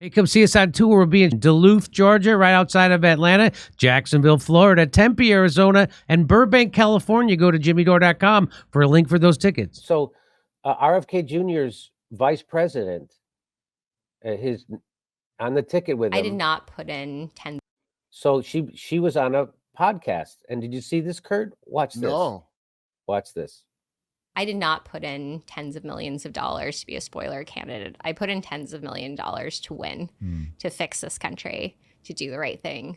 Hey, come see us on tour. We'll be in Duluth, Georgia, right outside of Atlanta, Jacksonville, Florida, Tempe, Arizona, and Burbank, California. Go to jimmydore.com for a link for those tickets. So RFK Jr.'s vice president, his on the ticket with him. I did not put in 10. So she was on a podcast. And did you see this, Kurt? Watch this. No. Watch this. I did not put in tens of millions of dollars to be a spoiler candidate. I put in tens of $1 million to win, to fix this country, to do the right thing.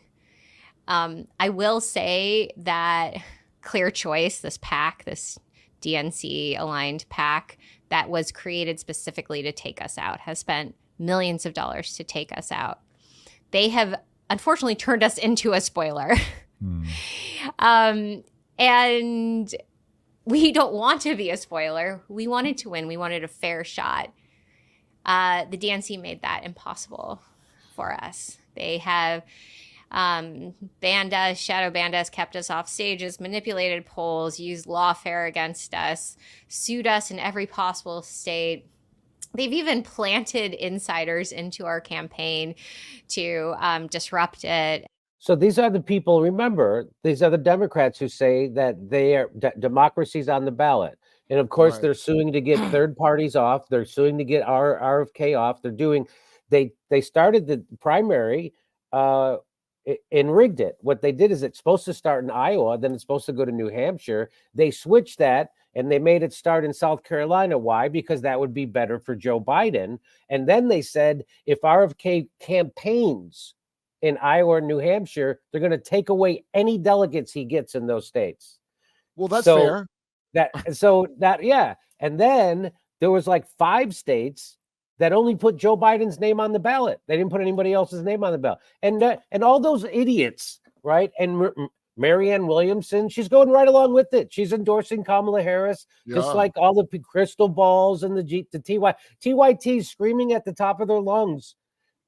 I will say that Clear Choice, this PAC, this DNC aligned PAC that was created specifically to take us out, has spent millions of dollars to take us out. They have unfortunately turned us into a spoiler. And we don't want to be a spoiler. We wanted to win. We wanted a fair shot. The DNC made that impossible for us. They have banned us, shadow banned us, kept us off stages, manipulated polls, used lawfare against us, sued us in every possible state. They've even planted insiders into our campaign to disrupt it. So these are the people, remember, these are the Democrats who say that they are democracy's on the ballot. And of course, they're suing to get third parties off. They're suing to get our RFK off. They're doing, they started the primary and rigged it. What they did is it's supposed to start in Iowa, then it's supposed to go to New Hampshire. They switched that and they made it start in South Carolina. Why? Because that would be better for Joe Biden. And then they said, if RFK campaigns in Iowa or New Hampshire, they're going to take away any delegates he gets in those states. Well, that's fair. Yeah. And then there was like 5 states that only put Joe Biden's name on the ballot. They didn't put anybody else's name on the ballot. And all those idiots, right? And Marianne Williamson, she's going right along with it. She's endorsing Kamala Harris, just like all the crystal balls and the TYT screaming at the top of their lungs.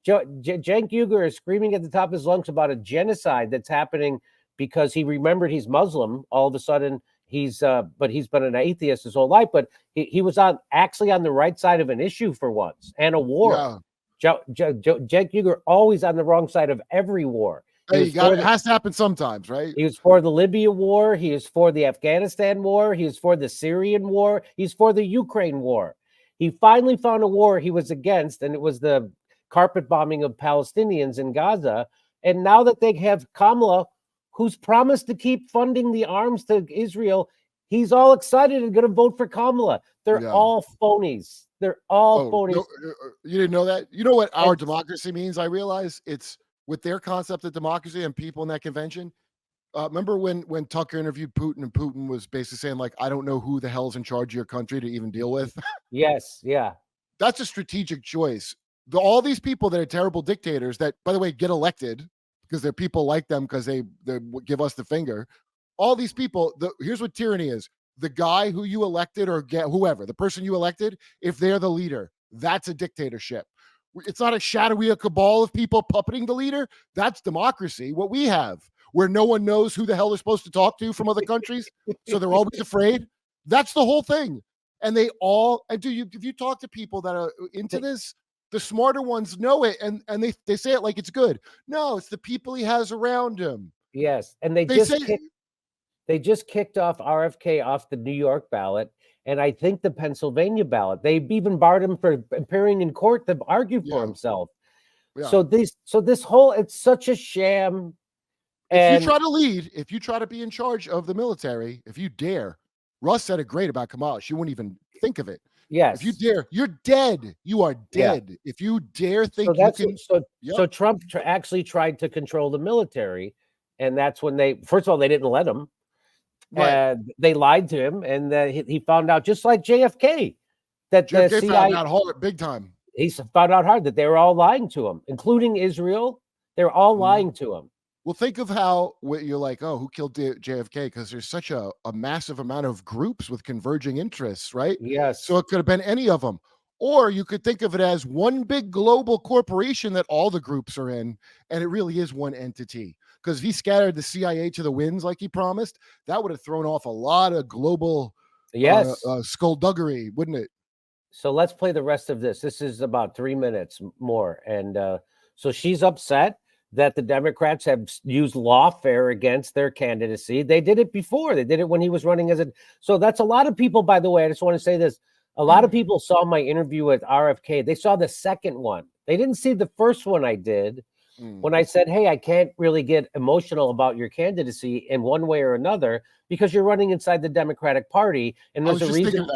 Cenk Uygur is screaming at the top of his lungs about a genocide that's happening because he remembered he's Muslim. All of a sudden, he's been an atheist his whole life, but he was actually on the right side of an issue for once and a war. Cenk Uygur always on the wrong side of every war. Hey, it has to happen sometimes, right? He was for the Libya war. He is for the Afghanistan war. He is for the Syrian war. He's for the Ukraine war. He finally found a war he was against, and it was the carpet bombing of Palestinians in Gaza. And now that they have Kamala, who's promised to keep funding the arms to Israel, he's all excited and going to vote for Kamala. They're all phonies. They're all phonies. No, you didn't know that? You know what our democracy means? I realize it's with their concept of democracy and people in that convention. Remember when Tucker interviewed Putin and Putin was basically saying, like, I don't know who the hell's in charge of your country to even deal with? Yes, yeah. That's a strategic choice. All these people that are terrible dictators that, by the way, get elected because they're people like them because they give us the finger. All these people, here's what tyranny is. The guy who you elected or whoever, the person you elected, if they're the leader, that's a dictatorship. It's not a shadowy cabal of people puppeting the leader. That's democracy. What we have, where no one knows who the hell they're supposed to talk to from other countries, so they're always afraid. That's the whole thing. And if you talk to people that are into this, the smarter ones know it, and they say it like it's good. No, it's the people he has around him. Yes, and they just kicked off RFK off the New York ballot, and I think the Pennsylvania ballot. They even barred him for appearing in court to argue for himself. Yeah. So this whole, it's such a sham. If you try to lead, if you try to be in charge of the military, if you dare, Russ said it great about Kamala. She wouldn't even think of it. Yes. If you dare, you're dead. You are dead. Yeah. If you dare think So Trump actually tried to control the military, and that's when first of all, they didn't let him. Right. They lied to him, and he found out, just like JFK, that JFK the CIA found out hard, big time. He found out hard that they were all lying to him, including Israel. They're all lying to him. Well, think of how you're like, oh, who killed JFK? Because there's such a massive amount of groups with converging interests, right? Yes. So it could have been any of them. Or you could think of it as one big global corporation that all the groups are in, and it really is one entity. Because if he scattered the CIA to the winds like he promised, that would have thrown off a lot of global skullduggery, wouldn't it? So let's play the rest of this. This is about 3 minutes more. And so she's upset that the Democrats have used lawfare against their candidacy. They did it before. They did it when he was running as a. So that's a lot of people, by the way. I just want to say this. A lot of people saw my interview with RFK. They saw the second one. They didn't see the first one I did when I said, hey, I can't really get emotional about your candidacy in one way or another because you're running inside the Democratic Party. And there's a reason.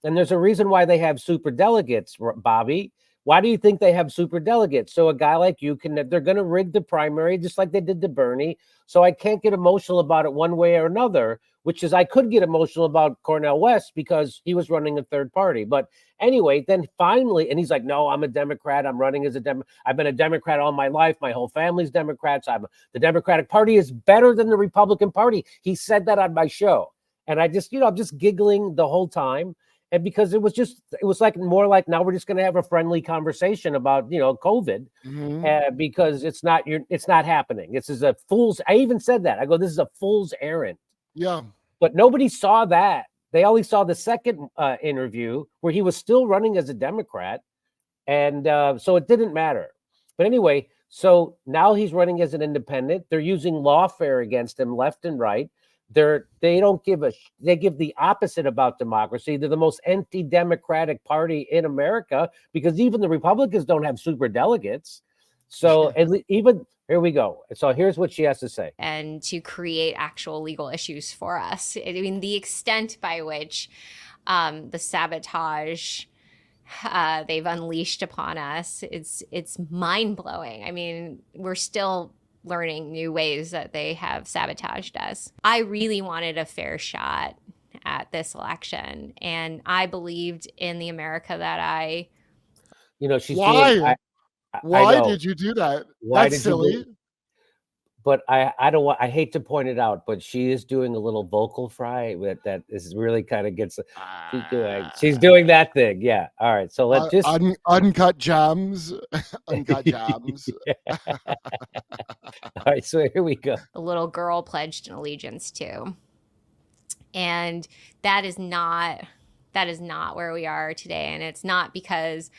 And there's a reason why they have super delegates, Bobby. Why do you think they have super delegates? So a guy like you they're going to rig the primary just like they did to Bernie. So I can't get emotional about it one way or another, which is I could get emotional about Cornel West because he was running a third party. But anyway, then finally, and he's like, no, I'm a Democrat. I'm running as a Democrat. I've been a Democrat all my life. My whole family's Democrats. The Democratic Party is better than the Republican Party. He said that on my show. And I just, I'm just giggling the whole time. And because it was like more like now we're just going to have a friendly conversation about, COVID because it's not happening. This is a fool's. I even said that. I go, this is a fool's errand. Yeah. But nobody saw that. They only saw the second interview where he was still running as a Democrat. And so it didn't matter. But anyway, so now he's running as an independent. They're using lawfare against him left and right. They give the opposite about democracy. They're the most anti-democratic party in America because even the Republicans don't have super delegates. So even here we go. So here's what she has to say. And to create actual legal issues for us. I mean, the extent by which the sabotage they've unleashed upon us, it's mind-blowing. I mean, we're still learning new ways that they have sabotaged us. I really wanted a fair shot at this election, and I believed in the America that I. She's why? Why did you do that? That's silly. But I hate to point it out, but she is doing a little vocal fry that is really kind of gets. She's doing that thing. Yeah. All right. So let's just uncut jams. Uncut jams. All right. So here we go. The little girl pledged an allegiance to, and that is not where we are today, and it's not because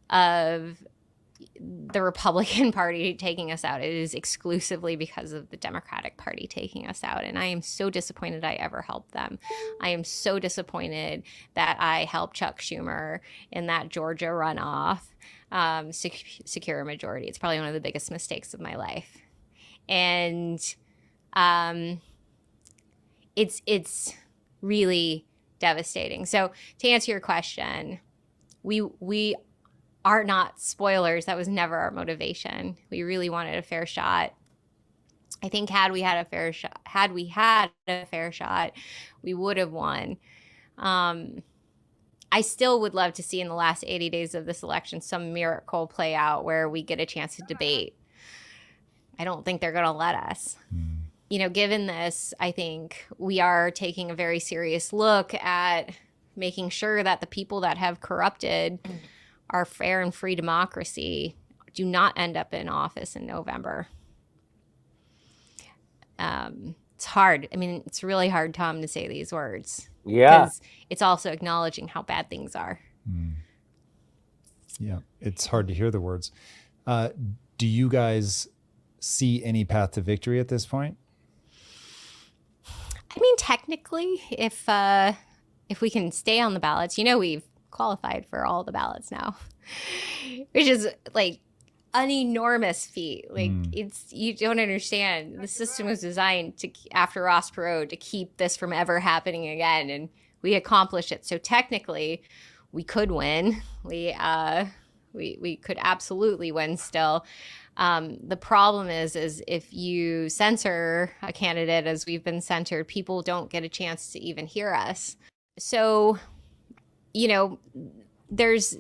of the Republican Party taking us out. It is exclusively because of the Democratic Party taking us out. And I am so disappointed I ever helped them. I am so disappointed that I helped Chuck Schumer in that Georgia runoff secure a majority. It's probably one of the biggest mistakes of my life. And it's really devastating. So to answer your question, we are not spoilers. That was never our motivation. We really wanted a fair shot. I think had we had a fair shot, we would have won. I still would love to see in the last 80 days of this election some miracle play out where we get a chance to debate. I don't think they're going to let us. Given this, I think we are taking a very serious look at making sure that the people that have corrupted our fair and free democracy do not end up in office in November. It's hard. I mean, it's really hard, Tom, to say these words. Yeah. Because it's also acknowledging how bad things are. Yeah, it's hard to hear the words. Do you guys see any path to victory at this point? I mean, technically, if we can stay on the ballots, we've qualified for all the ballots now, which is like an enormous feat. Like you don't understand. The system was designed to, after Ross Perot, to keep this from ever happening again, and we accomplished it. So technically, we could win. We could absolutely win still. The problem is if you censor a candidate, as we've been censored, people don't get a chance to even hear us. So, there's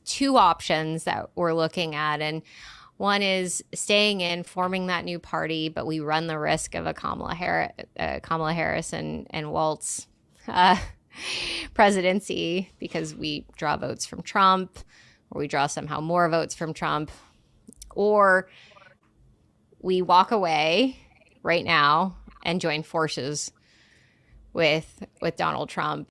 two options that we're looking at. And one is staying in, forming that new party, but we run the risk of a Kamala Harris and Waltz presidency because we draw votes from Trump, or we draw somehow more votes from Trump, or we walk away right now and join forces with Donald Trump.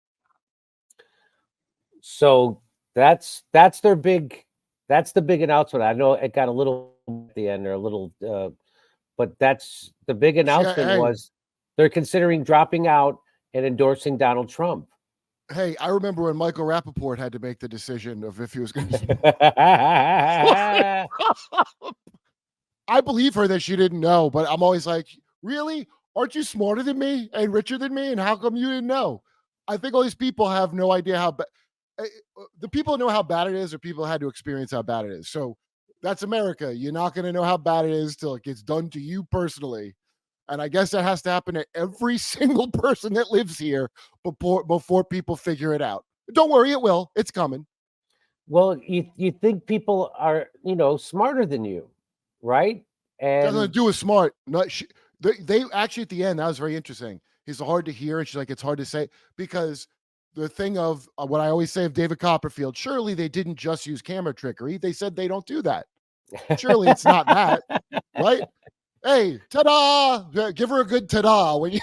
So that's their big. That's the big announcement. I know it got a little at the end or a little, but that's the big announcement hey. was they're considering dropping out and endorsing Donald Trump. Hey, I remember when Michael Rappaport had to make the decision of if he was going to. I believe her that she didn't know, but I'm always like, really? Aren't you smarter than me and richer than me? And how come you didn't know? I think all these people have no idea how bad. The people know how bad it is, or people had to experience how bad it is. So that's America. You're not going to know how bad it is till it gets done to you personally. And I guess that has to happen to every single person that lives here before people figure it out. Don't worry, it will. It's coming. Well, you think people are, smarter than you, right? Nothing to And do with smart. They actually at the end, that was very interesting. He's hard to hear, and she's like, it's hard to say, because the thing of what I always say of David Copperfield, surely they didn't just use camera trickery. They said they don't do that. Surely it's not that, right? Hey, ta-da! Give her a good ta-da when you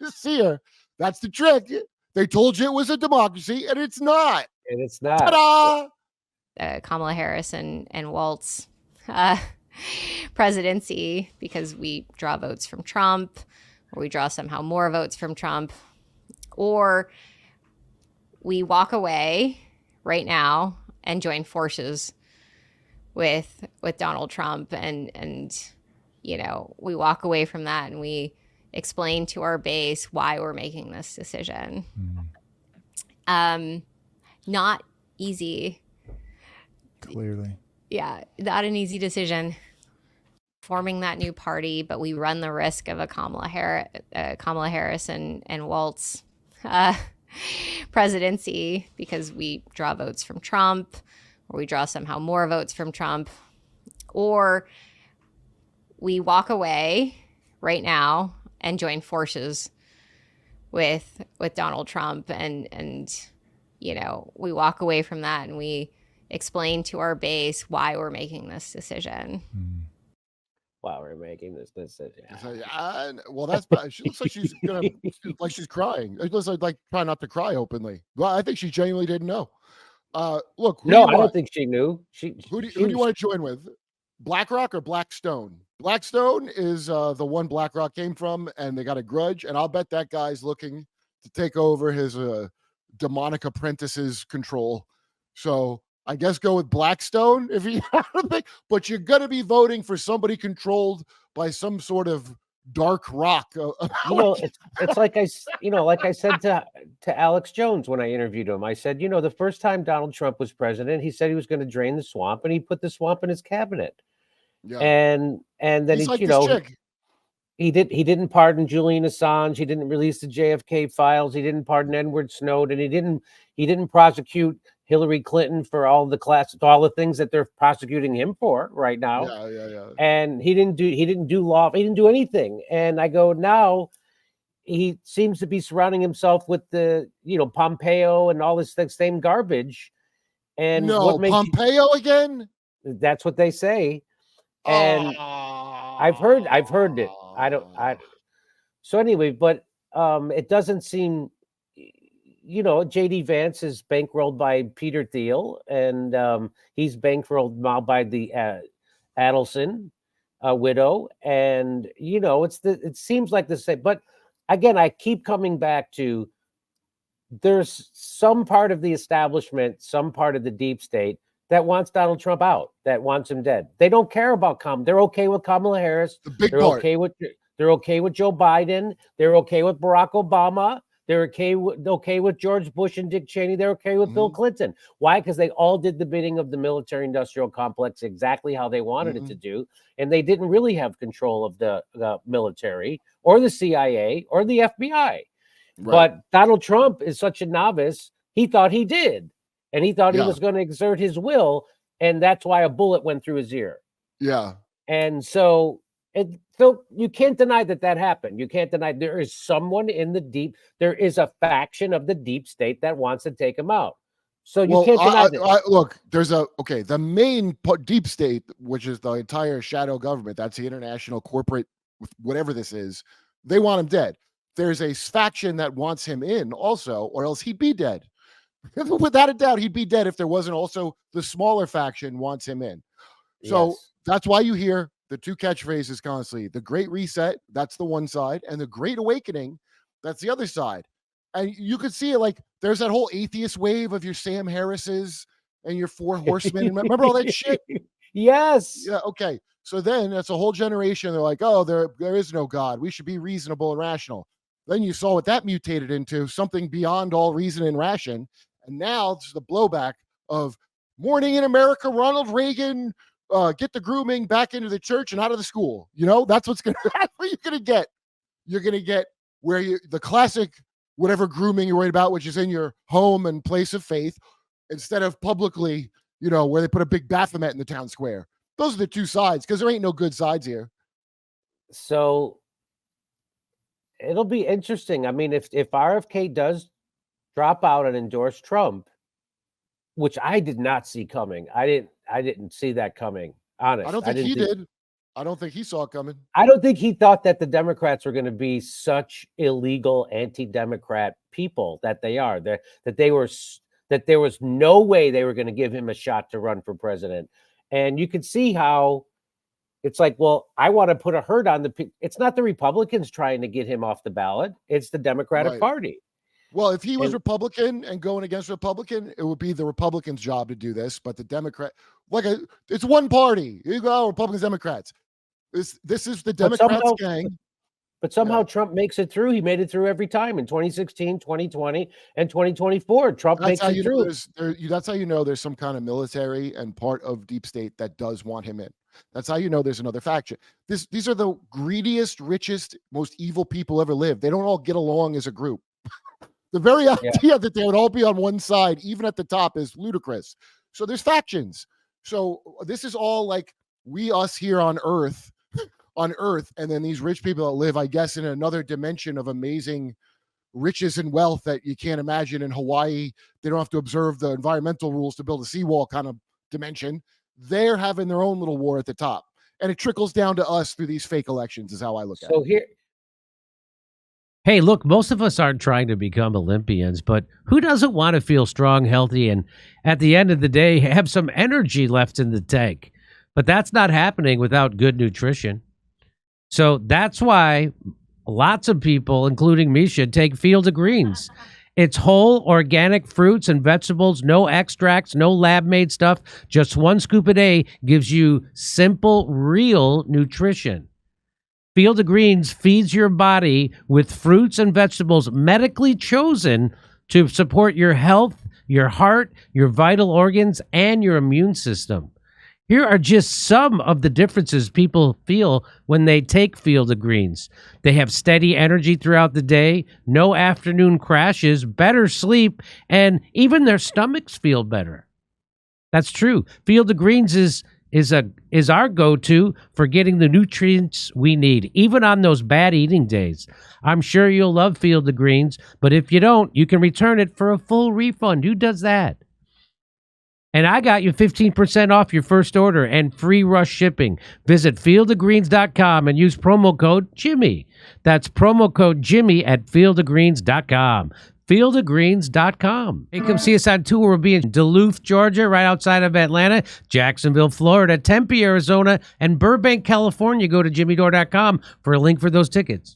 see her. That's the trick. They told you it was a democracy, and it's not. And it's not. Ta-da! Kamala Harris and Walt's presidency, because we draw votes from Trump, or we draw somehow more votes from Trump, or we walk away right now and join forces with Donald Trump, and we walk away from that and we explain to our base why we're making this decision. Not easy. Clearly. Yeah, not an easy decision. Forming that new party, but we run the risk of a Kamala Harris and Walt's presidency, because we draw votes from Trump, or we draw somehow more votes from Trump, or we walk away right now and join forces with Donald Trump, and we walk away from that and we explain to our base why we're making this decision. Why we're making this decision. Well, that's bad. She looks like she's she's crying. It looks like trying not to cry openly. Well, I think she genuinely didn't know. Look, No, I don't think she knew. Who do you want to join with? BlackRock or Blackstone? Blackstone is the one BlackRock came from, and they got a grudge. And I'll bet that guy's looking to take over his demonic apprentice's control. So I guess go with Blackstone if you think, but you're gonna be voting for somebody controlled by some sort of dark rock. It's like I said to Alex Jones when I interviewed him. I said, the first time Donald Trump was president, he said he was going to drain the swamp, and he put the swamp in his cabinet. Yeah. And then he's like this chick. He didn't pardon Julian Assange. He didn't release the JFK files. He didn't pardon Edward Snowden. He didn't prosecute Hillary Clinton for all the things that they're prosecuting him for right now. Yeah. And he didn't do anything. And I go, now he seems to be surrounding himself with the, Pompeo and all this same garbage. And no, Pompeo again? That's what they say. And I've heard it. So anyway, but it doesn't seem, JD Vance is bankrolled by Peter Thiel, and he's bankrolled now by the Adelson widow, and it seems like the same. But again, I keep coming back to there's some part of the establishment, some part of the deep state that wants Donald Trump out, that wants him dead. They don't care about They're okay with Kamala Harris. They're okay with Joe Biden. They're okay with Barack Obama. They're okay with George Bush and Dick Cheney. They're okay with Bill Clinton. Why? Because they all did the bidding of the military-industrial complex exactly how they wanted it to do, and they didn't really have control of the military or the CIA or the FBI. Right. But Donald Trump is such a novice. He thought he did, and he thought he was going to exert his will, and that's why a bullet went through his ear. Yeah. And so you can't deny that happened. You can't deny there is someone there is a faction of the deep state that wants to take him out. So you can't deny that. Look, there's the main deep state, which is the entire shadow government. That's the international corporate, whatever this is. They want him dead. There's a faction that wants him in also, or else he'd be dead. Without a doubt, he'd be dead if there wasn't also the smaller faction wants him in. So Yes. that's why you hear the two catchphrases constantly. The Great Reset, that's the one side, and the Great Awakening, that's the other side. And you could see it like there's that whole atheist wave of your Sam Harris's and your Four Horsemen. Remember all that shit? Yes. Yeah, okay. So then that's a whole generation. They're like, oh, there is no God. We should be reasonable and rational. Then you saw what that mutated into, something beyond all reason and ration. And now it's the blowback of morning in America, Ronald Reagan, get the grooming back into the church and out of the school. You know, that's what you're gonna get. You're gonna get where the classic whatever grooming you're worried about, which is in your home and place of faith, instead of publicly, you know, where they put a big Baphomet in the town square. Those are the two sides, because there ain't no good sides here. So it'll be interesting. I mean, if RFK does drop out and endorse Trump, which I did not see coming. I didn't see that coming. Honest. I don't think he did. I don't think he saw it coming. I don't think he thought that the Democrats were going to be such illegal anti-Democrat people that they are. That there was no way they were going to give him a shot to run for president. And you could see how it's like, well, I want to put a hurt on it's not the Republicans trying to get him off the ballot. It's the Democratic Party. Well, if he was Republican and going against Republican, it would be the Republicans' job to do this. But the Democrat, it's one party. You go Republicans, Democrats. This is the Democrats' gang. But somehow Trump makes it through. He made it through every time in 2016, 2020, and 2024. Trump makes it through. That's how you know there's some kind of military and part of deep state that does want him in. That's how you know there's another faction. These are the greediest, richest, most evil people ever lived. They don't all get along as a group. The very idea that they would all be on one side, even at the top, is ludicrous. So there's factions. So this is all like us here on Earth, and then these rich people that live, I guess, in another dimension of amazing riches and wealth that you can't imagine in Hawaii. They don't have to observe the environmental rules to build a seawall kind of dimension. They're having their own little war at the top. And it trickles down to us through these fake elections is how I look at it. So here, hey, look, most of us aren't trying to become Olympians, but who doesn't want to feel strong, healthy, and at the end of the day, have some energy left in the tank? But that's not happening without good nutrition. So that's why lots of people, including me, should take Field of Greens. It's whole organic fruits and vegetables, no extracts, no lab-made stuff. Just one scoop a day gives you simple, real nutrition. Field of Greens feeds your body with fruits and vegetables medically chosen to support your health, your heart, your vital organs, and your immune system. Here are just some of the differences people feel when they take Field of Greens. They have steady energy throughout the day, no afternoon crashes, better sleep, and even their stomachs feel better. That's true. Field of Greens is our go-to for getting the nutrients we need, even on those bad eating days. I'm sure you'll love Field of Greens, but if you don't, you can return it for a full refund. Who does that? And I got you 15% off your first order and free rush shipping. Visit fieldofgreens.com and use promo code Jimmy. That's promo code Jimmy at fieldofgreens.com. fieldofgreens.com. Hey, come see us on tour. We'll be in Duluth, Georgia, right outside of Atlanta, Jacksonville, Florida, Tempe, Arizona, and Burbank, California. Go to jimmydore.com for a link for those tickets.